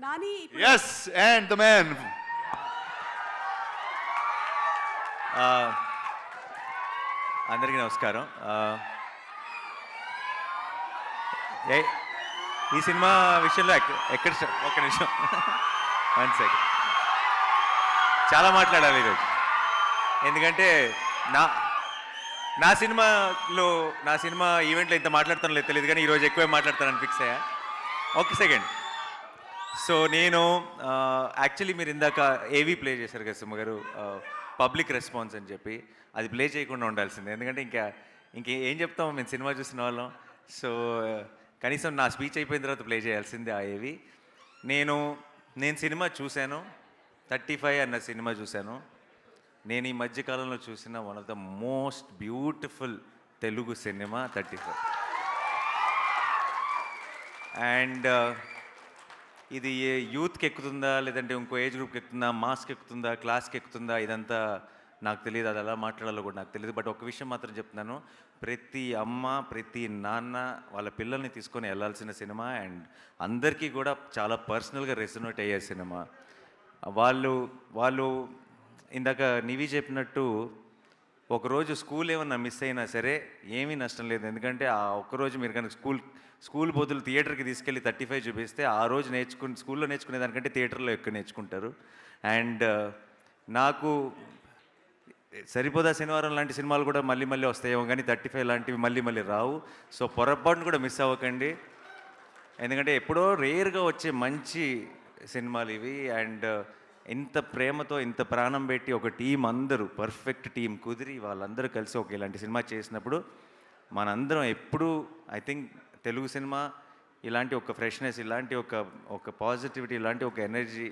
Nani Yes, and the man. అందరికీ నమస్కారం. ఏ ఈ సినిమా విషయంలో ఎక్కడ ఒక్క నిమిషం 1 సెకండ్ చాలా మాట్లాడాలి ఈరోజు. ఎందుకంటే నా సినిమా ఈవెంట్లో ఇంత మాట్లాడతానో లేదు తెలియదు, కానీ ఈరోజు ఎక్కువే మాట్లాడతానని ఫిక్స్ అయ్యా. ఒక్క సెకండ్. సో నేను యాక్చువల్లీ మీరు ఇందాక ఏవీ ప్లే చేశారు కదా సుమ గారు, పబ్లిక్ రెస్పాన్స్ అని చెప్పి, అది ప్లే చేయకుండా ఉండాల్సిందే. ఎందుకంటే ఇంకేం చెప్తాం మేము సినిమా చూసిన వాళ్ళం. సో కనీసం నా స్పీచ్ అయిపోయిన తర్వాత ప్లే చేయాల్సిందే ఆ ఏవి. నేను సినిమా చూశాను, 35 అన్న సినిమా చూశాను. నేను ఈ మధ్యకాలంలో చూసిన one of the most beautiful Telugu cinema 35. And ఇది యూత్కి ఎక్కుతుందా, లేదంటే ఇంకో ఏజ్ గ్రూప్కి ఎక్కుతుందా, మాస్కి ఎక్కుతుందా, క్లాస్కి ఎక్కుతుందా, ఇదంతా నాకు తెలియదు. అది ఎలా మాట్లాడాలో కూడా నాకు తెలియదు. బట్ ఒక విషయం మాత్రం చెప్తున్నాను, ప్రతి అమ్మ ప్రతి నాన్న వాళ్ళ పిల్లల్ని తీసుకొని వెళ్ళాల్సిన సినిమా. అండ్ అందరికీ కూడా చాలా పర్సనల్గా రెసొనేట్ అయ్యే సినిమా. వాళ్ళు ఇందాక నివి చెప్పినట్టు ఒకరోజు స్కూల్ ఏమన్నా మిస్ అయినా సరే ఏమీ నష్టం లేదు. ఎందుకంటే ఆ ఒక్కరోజు మీరు కనుక స్కూల్ బదులు థియేటర్కి తీసుకెళ్ళి 35 చూపిస్తే ఆ రోజు స్కూల్లో నేర్చుకునే దానికంటే థియేటర్లో ఎక్కువ నేర్చుకుంటారు. అండ్ నాకు సరిపోదా శనివారం లాంటి సినిమాలు కూడా మళ్ళీ మళ్ళీ వస్తాయేమో, కానీ 35 లాంటివి మళ్ళీ మళ్ళీ రావు. సో పొరపాటును కూడా మిస్ అవ్వకండి, ఎందుకంటే ఎప్పుడో రేర్గా వచ్చే మంచి సినిమాలు ఇవి. అండ్ ఇంత ప్రేమతో ఇంత ప్రాణం పెట్టి ఒక టీం, అందరూ పర్ఫెక్ట్ టీం కుదిరి వాళ్ళందరూ కలిసి ఒక ఇలాంటి సినిమా చేసినప్పుడు మనందరం ఎప్పుడూ ఐ థింక్ తెలుగు సినిమా ఇలాంటి ఒక ఫ్రెష్నెస్, ఇలాంటి ఒక పాజిటివిటీ, ఇలాంటి ఒక ఎనర్జీ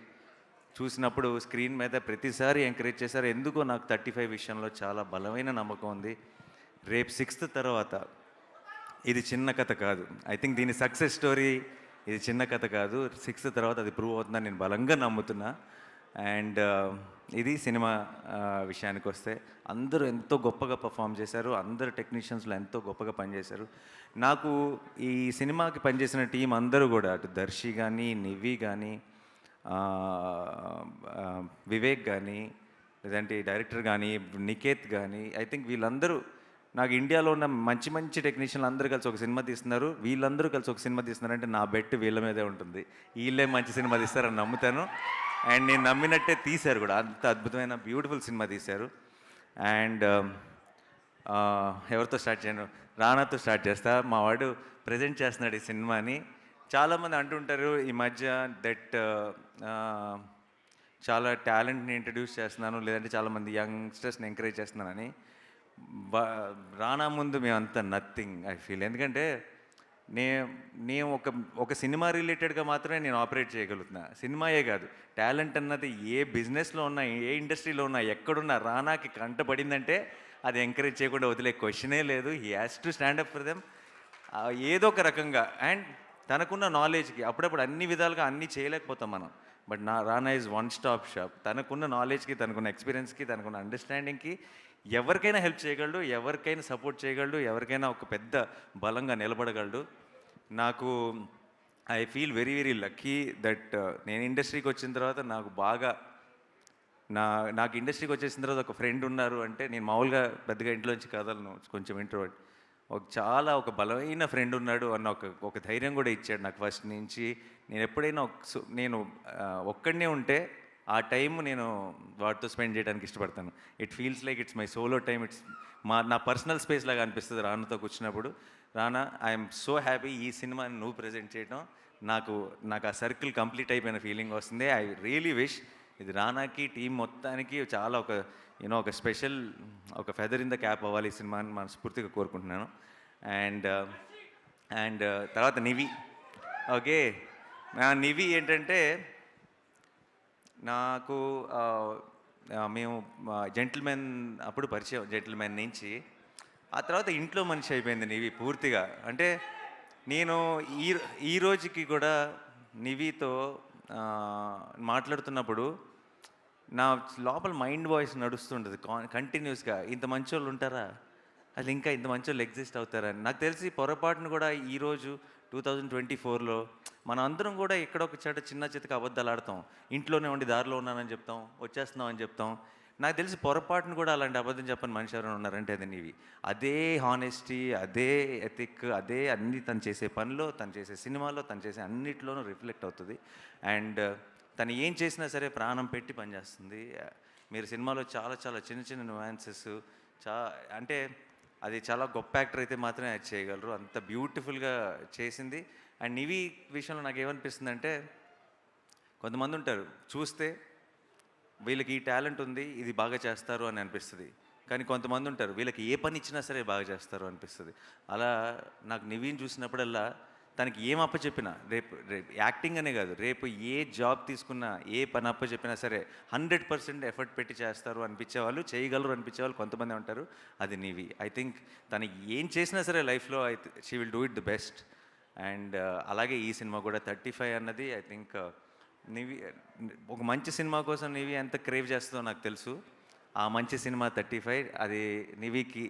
చూసినప్పుడు స్క్రీన్ మీద ప్రతిసారి ఎంకరేజ్ చేశారు. ఎందుకో నాకు 35 విషయంలో చాలా బలమైన నమ్మకం ఉంది. రేపు 6th తర్వాత ఇది చిన్న కథ కాదు. ఐ థింక్ దీని సక్సెస్ స్టోరీ ఇది చిన్న కథ కాదు. 6th తర్వాత అది ప్రూవ్ అవుతుందని నేను బలంగా నమ్ముతున్నా. అండ్ ఇది సినిమా విషయానికి వస్తే అందరూ ఎంతో గొప్పగా పర్ఫామ్ చేశారు. అందరు టెక్నీషియన్స్లో ఎంతో గొప్పగా పనిచేశారు. నాకు ఈ సినిమాకి పనిచేసిన టీం అందరూ కూడా, అటు దర్శి కానీ, నివి కానీ, వివేక్ కానీ, లేదంటే డైరెక్టర్ కానీ, నికేత్ కానీ, ఐ థింక్ వీళ్ళందరూ నాకు ఇండియాలో ఉన్న మంచి మంచి టెక్నీషియన్లు అందరూ కలిసి ఒక సినిమా తీస్తున్నారు. వీళ్ళందరూ కలిసి ఒక సినిమా తీస్తున్నారంటే నా బెట్ వీళ్ళ మీదే ఉంటుంది. వీళ్ళే మంచి సినిమా తీస్తారని నమ్ముతాను. అండ్ నేను నమ్మినట్టే తీశారు కూడా. అంత అద్భుతమైన బ్యూటిఫుల్ సినిమా తీశారు. అండ్ ఎవరితో స్టార్ట్ చేయను, రానాతో స్టార్ట్ చేస్తా. మా వాడు ప్రజెంట్ చేస్తున్నాడు ఈ సినిమాని. చాలామంది అంటుంటారు ఈ మధ్య దట్ చాలా టాలెంట్ని ఇంట్రడ్యూస్ చేస్తున్నాను, లేదంటే చాలామంది యంగ్స్టర్స్ని ఎంకరేజ్ చేస్తున్నానని. రానా ముందు మేమంతా నథింగ్ ఐ ఫీల్. ఎందుకంటే నేను ఒక సినిమా రిలేటెడ్గా మాత్రమే నేను ఆపరేట్ చేయగలుగుతున్నా. సినిమాయే కాదు, టాలెంట్ అన్నది ఏ బిజినెస్లో ఉన్నా, ఏ ఇండస్ట్రీలో ఉన్నా, ఎక్కడున్నా రానాకి కంటపడిందంటే అది ఎంకరేజ్ చేయకుండా వదిలే క్వశ్చనే లేదు. He has to stand up for them ఏదో ఒక రకంగా. అండ్ తనకున్న నాలెడ్జ్కి అప్పుడప్పుడు అన్ని విధాలుగా అన్నీ చేయలేకపోతాం మనం. But Rana is one stop shop. తనకున్న నాలెడ్జ్కి, తనకున్న ఎక్స్పీరియన్స్కి, తనకున్న అండర్స్టాండింగ్కి ఎవరికైనా హెల్ప్ చేయగలడు, ఎవరికైనా సపోర్ట్ చేయగలడు, ఎవరికైనా ఒక పెద్ద బలంగా నిలబడగలడు. నాకు I feel very very lucky that నేను ఇండస్ట్రీకి వచ్చిన తర్వాత నాకు ఇండస్ట్రీకి వచ్చేసిన తర్వాత ఒక ఫ్రెండ్ ఉన్నారు. అంటే నేను మామూలుగా పెద్దగా ఇంట్లోంచి కదలను, కొంచెం ఇంట్రోవర్ట్. ఒక బలమైన ఫ్రెండ్ ఉన్నాడు అన్న ఒక ధైర్యం కూడా ఇచ్చాడు నాకు ఫస్ట్ నుంచి. నేను ఎప్పుడైనా నేను ఒక్కడనే ఉంటే ఆ టైం నేను వాటితో స్పెండ్ చేయడానికి ఇష్టపడతాను. It feels like it's my solo time. నా పర్సనల్ స్పేస్ లాగా అనిపిస్తుంది రానాతో కూర్చున్నప్పుడు. రానా, ఐఎమ్ సో హ్యాపీ ఈ సినిమాని నువ్వు ప్రజెంట్ చేయడం. నాకు ఆ సర్కిల్ కంప్లీట్ అయిపోయిన ఫీలింగ్ వస్తుంది. ఐ రియలీ విష్ ఇది రానాకి, టీం మొత్తానికి చాలా ఒక స్పెషల్, ఒక ఫెదర్ ఇన్ ద క్యాప్ అవ్వాలి ఈ సినిమాని మనస్ఫూర్తిగా కోరుకుంటున్నాను. అండ్ తర్వాత నివి. ఓకే, నివి ఏంటంటే నాకు మేము జెంటిల్మెన్ అప్పుడు పరిచయం, జెంటిల్మెన్ నుంచి. ఆ తర్వాత ఇంట్లో మనిషి అయిపోయింది నివి పూర్తిగా. అంటే నేను ఈ రోజుకి కూడా నివితో మాట్లాడుతున్నప్పుడు నా లోపల మైండ్ వాయిస్ నడుస్తుంటుంది కంటిన్యూస్గా. ఇంత మంచి వాళ్ళు ఉంటారా, అసలు ఇంకా ఇంత మంచోళ్ళు ఎగ్జిస్ట్ అవుతారని నాకు తెలిసి పొరపాటును కూడా ఈరోజు 2024లో మనం అందరం కూడా ఎక్కడో ఒక చోట చిన్న చితక అబద్ధాలు ఆడతాం. ఇంట్లోనే ఉండి దారిలో ఉన్నానని చెప్తాం, వచ్చేస్తున్నాం అని చెప్తాం. నాకు తెలిసి పొరపాటును కూడా అలాంటి అబద్ధం చెప్పని మనిషి ఎవరైనా ఉన్నారంటే అది నీవి. అదే హానెస్టీ, అదే ఎథిక్, అదే అన్నీ తను చేసే పనిలో, తను చేసే సినిమాలో, తను చేసే అన్నిట్లోనూ రిఫ్లెక్ట్ అవుతుంది. అండ్ తను ఏం చేసినా సరే ప్రాణం పెట్టి పనిచేస్తుంది. మీరు సినిమాలో చాలా చాలా చిన్న చిన్న నువాన్సెస్ చా అంటే అది చాలా గొప్ప యాక్టర్ అయితే మాత్రమే అది చేయగలరు. అంత బ్యూటిఫుల్గా చేసింది. అండ్ నివి విషయంలో నాకు ఏమనిపిస్తుందంటే, కొంతమంది ఉంటారు చూస్తే వీళ్ళకి ఈ టాలెంట్ ఉంది, ఇది బాగా చేస్తారు అని అనిపిస్తుంది. కానీ కొంతమంది ఉంటారు వీళ్ళకి ఏ పని ఇచ్చినా సరే బాగా చేస్తారు అనిపిస్తుంది. అలా నాకు నివిని చూసినప్పుడల్లా తనకి ఏం అప్పచెప్పినా, రేపు రేపు యాక్టింగ్ అనే కాదు, రేపు ఏ జాబ్ తీసుకున్నా, ఏ పని అప్పచెప్పినా సరే 100% ఎఫర్ట్ పెట్టి చేస్తారు అనిపించేవాళ్ళు, చేయగలరు అనిపించేవాళ్ళు కొంతమంది ఉంటారు. అది నివి. ఐ థింక్ తను ఏం చేసినా సరే లైఫ్లో she will do it the best. And అలాగే ఈ సినిమా కూడా 35 అన్నది ఐ థింక్ నివి ఒక మంచి సినిమా కోసం నివి ఎంత క్రేవ్ చేస్తుందో నాకు తెలుసు. ఆ మంచి సినిమా 35 అది నివికి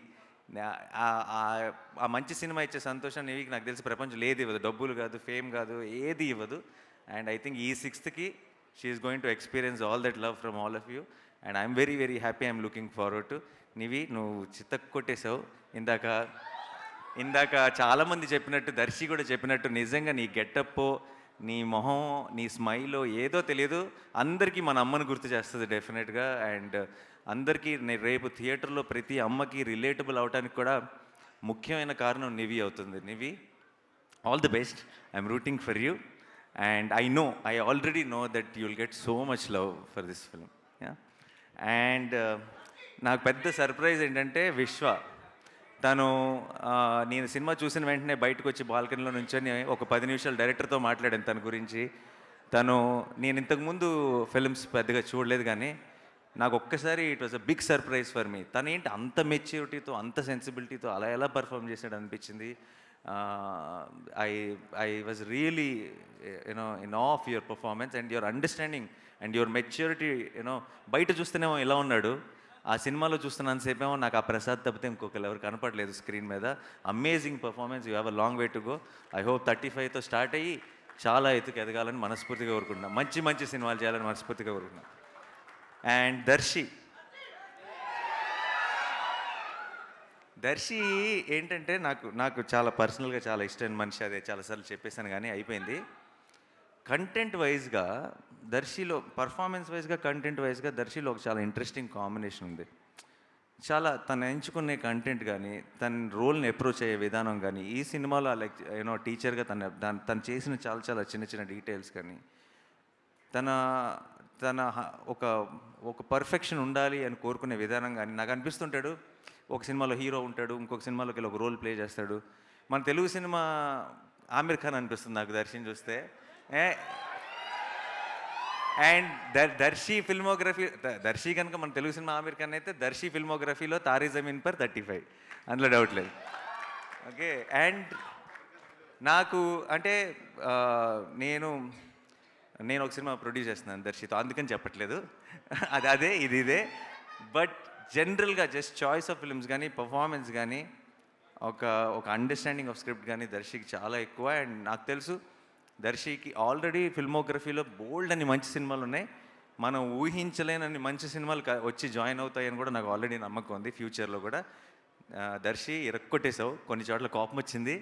ఆ మంచి సినిమా ఇచ్చే సంతోషం నివికి నాకు తెలిసి ప్రపంచంలో ఏది ఇవ్వదు. డబ్బులు కాదు, ఫేమ్ కాదు, ఏది ఇవ్వదు. అండ్ ఐ థింక్ ఈ 6th she's going to experience all that love from all of you. And I'm very very happy. I'm looking forward to. Nivi, నువ్వు చిత్తకు కొట్టేశావు. ఇందాక ఇందాక చాలామంది చెప్పినట్టు, దర్శి కూడా చెప్పినట్టు, నిజంగా నీ గెటప్పో, నీ మొహం, నీ స్మైలో ఏదో తెలియదు, అందరికీ మన అమ్మను గుర్తు చేస్తుంది డెఫినెట్గా. అండ్ అందరికీ రేపు థియేటర్లో ప్రతి అమ్మకి రిలేటబుల్ అవడానికి కూడా ముఖ్యమైన కారణం నివి అవుతుంది. Nivi, all the best. I'm rooting for you. And I already know that you will get so much love for this film. And నాకు పెద్ద సర్ప్రైజ్ ఏంటంటే విశ్వ. తను నేను సినిమా చూసిన వెంటనే బయటకు వచ్చి బాల్కనీలో నుంచొని ఒక 10 నిమిషాలు డైరెక్టర్తో మాట్లాడాను తన గురించి. నేను ఇంతకుముందు ఫిల్మ్స్ పెద్దగా చూడలేదు, కానీ నాకు ఒక్కసారి it was a big surprise for me. తనేంటి అంత మెచ్యూరిటీతో, అంత సెన్సిబిలిటీతో అలా ఎలా పర్ఫామ్ చేశాడు అనిపించింది. I was really in of your performance and your understanding and your maturity. బయట చూస్తేనేమో ఇలా ఉన్నాడు, ఆ సినిమాలో చూస్తున్నంతసేపేమో నాకు ఆ ప్రసాద్ తప్పితే ఇంకొకరు ఎవరు కనపడలేదు స్క్రీన్ మీద. Amazing performance. You have a long way to go. I hope 35తో స్టార్ట్ అయ్యి చాలా ఎత్తుకు ఎదగాలని మనస్ఫూర్తిగా కోరుకుంటున్నాను. మంచి మంచి సినిమాలు చేయాలని మనస్ఫూర్తిగా కోరుకుంటున్నాను. అండ్ దర్శి ఏంటంటే నాకు చాలా పర్సనల్గా చాలా ఇష్టమైన మనిషి. అదే చాలాసార్లు చెప్పేశాను కానీ అయిపోయింది. కంటెంట్ వైజ్గా దర్శిలో, పర్ఫార్మెన్స్ వైజ్గా, కంటెంట్ వైజ్గా దర్శిలో ఒక చాలా ఇంట్రెస్టింగ్ కాంబినేషన్ ఉంది. చాలా తను ఎంచుకునే కంటెంట్ కానీ, తన రోల్ని అప్రోచ్ అయ్యే విధానం కానీ, ఈ సినిమాలో లైక్ టీచర్గా తను చేసిన చాలా చాలా చిన్న చిన్న డీటెయిల్స్ కానీ, తన తన ఒక పర్ఫెక్షన్ ఉండాలి అని కోరుకునే విధానం కానీ, నాకు అనిపిస్తుంటాడు ఒక సినిమాలో హీరో ఉంటాడు, ఇంకొక సినిమాలోకి వెళ్ళి ఒక రోల్ ప్లే చేస్తాడు. మన తెలుగు సినిమా ఆమిర్ ఖాన్ అనిపిస్తుంది నాకు దర్శిని చూస్తే. అండ్ దర్శి ఫిల్మోగ్రఫీ, దర్శి కనుక మన తెలుగు సినిమా ఆమిర్ ఖాన్ అయితే, దర్శి ఫిల్మోగ్రఫీలో తారీ జమీన్ పర్ 35, అందులో డౌట్ లేదు. ఓకే. అండ్ నాకు అంటే నేను ఒక సినిమా ప్రొడ్యూస్ చేస్తున్నాను దర్శితో, అందుకని చెప్పట్లేదు. అదే ఇదే. బట్ జనరల్గా జస్ట్ చాయిస్ ఆఫ్ ఫిల్మ్స్ కానీ, పర్ఫార్మెన్స్ కానీ, ఒక అండర్స్టాండింగ్ ఆఫ్ స్క్రిప్ట్ కానీ దర్శికి చాలా ఎక్కువ. అండ్ నాకు తెలుసు దర్శికి ఆల్రెడీ ఫిల్మోగ్రఫీలో బోల్డ్ అని మంచి సినిమాలు ఉన్నాయి. మనం ఊహించలేనన్ని మంచి సినిమాలు వచ్చి జాయిన్ అవుతాయని కూడా నాకు ఆల్రెడీ నమ్మకం ఉంది. ఫ్యూచర్లో కూడా దర్శి ఇరక్కొట్టేశావు, కొన్ని చోట్ల కోపం వచ్చింది.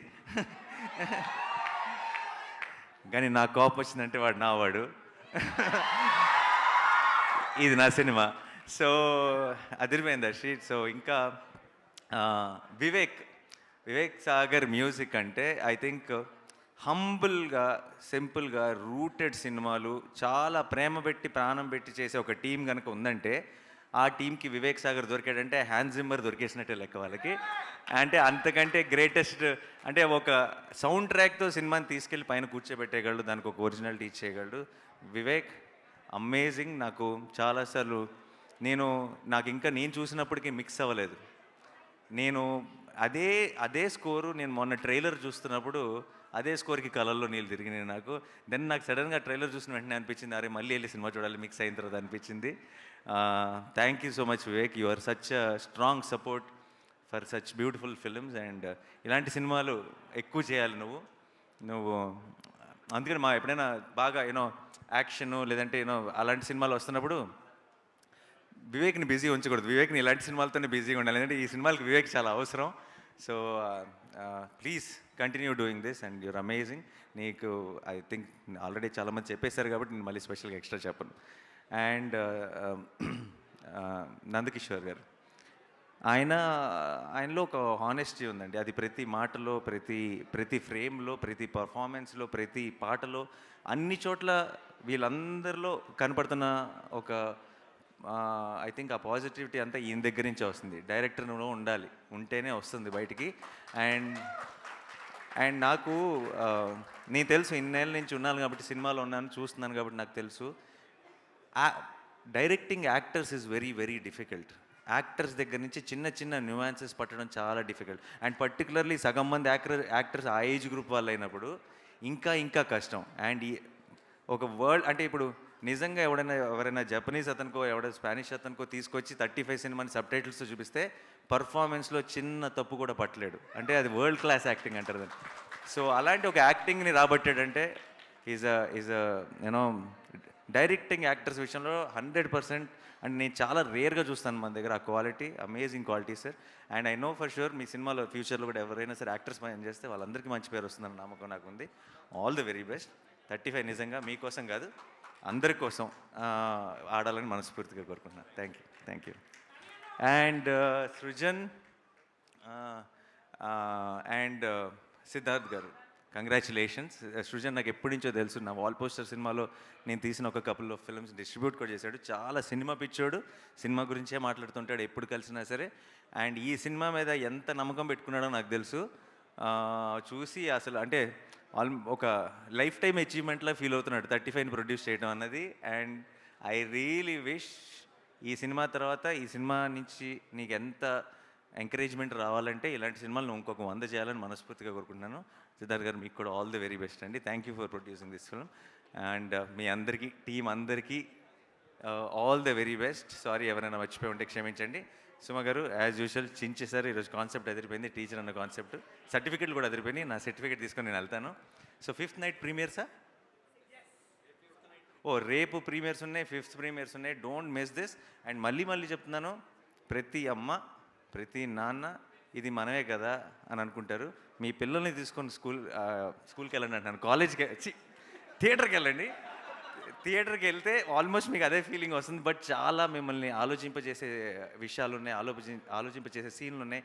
కానీ నాకు కోపం వచ్చిందంటే వాడు నావాడు. ఇది నా సినిమా. సో అదిరిపోయింది దర్శి. సో ఇంకా వివేక్ సాగర్ మ్యూజిక్ అంటే ఐ థింక్ హంబుల్గా, సింపుల్గా రూటెడ్ సినిమాలు, చాలా ప్రేమ పెట్టి ప్రాణం పెట్టి చేసే ఒక టీం కనుక ఉందంటే, ఆ టీంకి వివేక్ సాగర్ దొరికాడంటే హ్యాన్స్ జిమ్మర్ దొరికేసినట్టే లెక్క వాళ్ళకి. అంటే అంతకంటే గ్రేటెస్ట్, అంటే ఒక సౌండ్ ట్రాక్తో సినిమాని తీసుకెళ్ళి పైన కూర్చోబెట్టేయగలడు, దానికి ఒక ఒరిజినాలిటీ ఇచ్చేయగలడు వివేక్. అమేజింగ్. నాకు చాలాసార్లు నాకు ఇంకా నేను చూసినప్పటికీ మిక్స్ అవ్వలేదు. అదే స్కోరు నేను మొన్న ట్రైలర్ చూస్తున్నప్పుడు అదే స్కోర్కి కలర్లో నీళ్ళు తిరిగినాయి నాకు. నాకు సడన్గా ట్రైలర్ చూసిన వెంటనే అనిపించింది, అరే మళ్ళీ వెళ్ళి సినిమా చూడాలి మిక్స్ అయిన తర్వాత అనిపించింది. Thank you so much Vivek. You are such a strong support for such beautiful films. And ఇలాంటి సినిమాలు ఎక్కువ చేయాలి నువ్వు అందుకని మా ఎప్పుడైనా బాగా యాక్షన్ లేదంటే అలాంటి సినిమాలు వస్తున్నప్పుడు వివేక్ని బిజీ ఉంచకూడదు. వివేక్ని ఇలాంటి సినిమాలతోనే బిజీగా ఉండాలి. ఎందుకంటే ఈ సినిమాలకు వివేక్ చాలా అవసరం. So please continue doing this and you're amazing. నీకు ఐ థింక్ ఆల్రెడీ చాలామంది చెప్పేశారు కాబట్టి నేను మళ్ళీ స్పెషల్గా ఎక్స్ట్రా చెప్పను. అండ్ నందకిషోర్ గారు, ఆయనలో ఒక హానెస్టీ ఉందండి. అది ప్రతి మాటలో, ప్రతి ఫ్రేమ్లో, ప్రతి పర్ఫార్మెన్స్లో, ప్రతి పాటలో, అన్ని చోట్ల వీళ్ళందరిలో కనపడుతున్న ఒక ఐ థింక్ ఆ పాజిటివిటీ అంతా ఈయన దగ్గర నుంచే వస్తుంది. డైరెక్టర్లో ఉండాలి, ఉంటేనే వస్తుంది బయటికి. అండ్ అండ్ నాకు నేను తెలుసు, ఇన్నేళ్ళ నుంచి ఉన్నాను కాబట్టి, సినిమాలో ఉన్నాను, చూస్తున్నాను కాబట్టి నాకు తెలుసు. Directing actors is very very difficult. Actors దగ్గర నుంచి చిన్న చిన్న న్యూయాన్సెస్ పట్టడం చాలా డిఫికల్ట్. అండ్ పర్టికులర్లీ సగం మంది యాక్టర్స్ ఆ ఏజ్ గ్రూప్ వాళ్ళు అయినప్పుడు ఇంకా కష్టం. అండ్ ఒక వరల్డ్ అంటే ఇప్పుడు నిజంగా ఎవరైనా జపనీస్ అతనికో స్పానిష్ అతనికో తీసుకొచ్చి 35 సినిమాని సబ్ టైటిల్స్తో చూపిస్తే పర్ఫార్మెన్స్లో చిన్న తప్పు కూడా పట్టలేడు. అంటే అది వరల్డ్ క్లాస్ యాక్టింగ్ అంటారు దాన్ని. సో అలాంటి ఒక యాక్టింగ్ని రాబట్టాడంటే ఈజ్ డైరెక్టింగ్ యాక్టర్స్ విషయంలో 100%. అండ్ నేను చాలా రేర్గా చూస్తాను మన దగ్గర ఆ quality, amazing quality sir. And I know for sure మీ సినిమాలో ఫ్యూచర్లో కూడా ఎవరైనా సరే యాక్టర్స్ పని చేస్తే వాళ్ళందరికీ మంచి పేరు వస్తుందని నమ్మకం నాకు ఉంది. All the very best. 35 నిజంగా మీకోసం కాదు, అందరి కోసం ఆడాలని మనస్ఫూర్తిగా కోరుకుంటున్నాను. Thank you. And Srujan and Siddharth గారు, కంగ్రాచులేషన్స్. సృజన్ నాకు ఎప్పటి నుంచో తెలుసు. నా వాల్ పోస్టర్ సినిమాలో నేను తీసిన ఒక కపుల్ ఆఫ్ ఫిల్మ్స్ డిస్ట్రిబ్యూట్ కూడా చేశాడు. చాలా సినిమా పిచ్చోడు, సినిమా గురించే మాట్లాడుతుంటాడు ఎప్పుడు కలిసినా సరే. అండ్ ఈ సినిమా మీద ఎంత నమ్మకం పెట్టుకున్నాడో నాకు తెలుసు. చూసి అసలు అంటే ఒక లైఫ్ టైం అచీవ్మెంట్లా ఫీల్ అవుతున్నాడు 35 ప్రొడ్యూస్ చేయడం అన్నది. అండ్ ఐ రియలీ విష్ ఈ సినిమా తర్వాత ఈ సినిమా నుంచి నీకు ఎంత ఎంకరేజ్మెంట్ రావాలంటే ఇలాంటి సినిమాలు నువ్వు ఇంకొక 100 చేయాలని మనస్ఫూర్తిగా కోరుకుంటున్నాను. సిద్ధార్థ్ గారు, మీకు కూడా ఆల్ ది వెరీ బెస్ట్ అండి. Thank you for producing this film. And మీ అందరికీ, టీం అందరికీ all the very best. Sorry ఎవరైనా మర్చిపోయి ఉంటే క్షమించండి. సుమ గారు, యాజ్ యూజువల్ చించేశారు. ఈరోజు కాన్సెప్ట్ అదిరిపోయింది, టీచర్ అన్న కాన్సెప్ట్. సర్టిఫికెట్లు కూడా అదిరిపోయినాయి. నా సర్టిఫికేట్ తీసుకొని నేను వెళ్తాను. సో 5th నైట్ ప్రీమియర్సా? రేపు ప్రీమియర్స్ ఉన్నాయి, 5th ప్రీమియర్స్ ఉన్నాయి. Don't miss this. అండ్ మళ్ళీ చెప్తున్నాను, ప్రతి అమ్మ, ప్రతి నాన్న ఇది మనమే కదా అని అనుకుంటారు. మీ పిల్లల్ని తీసుకొని స్కూల్కి వెళ్ళండి అంటున్నాను. కాలేజ్కి థియేటర్కి వెళ్ళండి. థియేటర్కి వెళ్తే ఆల్మోస్ట్ మీకు అదే ఫీలింగ్ వస్తుంది. బట్ చాలా మిమ్మల్ని ఆలోచింపజేసే విషయాలు ఉన్నాయి, ఆలోచింపజేసే సీన్లు ఉన్నాయి.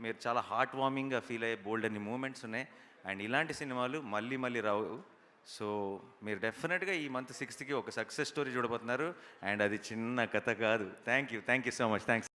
మీరు చాలా హార్ట్ వార్మింగ్గా ఫీల్ అయ్యే బోల్డ్ అన్ని మూమెంట్స్ ఉన్నాయి. అండ్ ఇలాంటి సినిమాలు మళ్ళీ రావు. సో మీరు డెఫినెట్గా ఈ మంత్ 6th ఒక సక్సెస్ స్టోరీ చూడబోతున్నారు. అండ్ అది చిన్న కథ కాదు. Thank you so much. Thanks.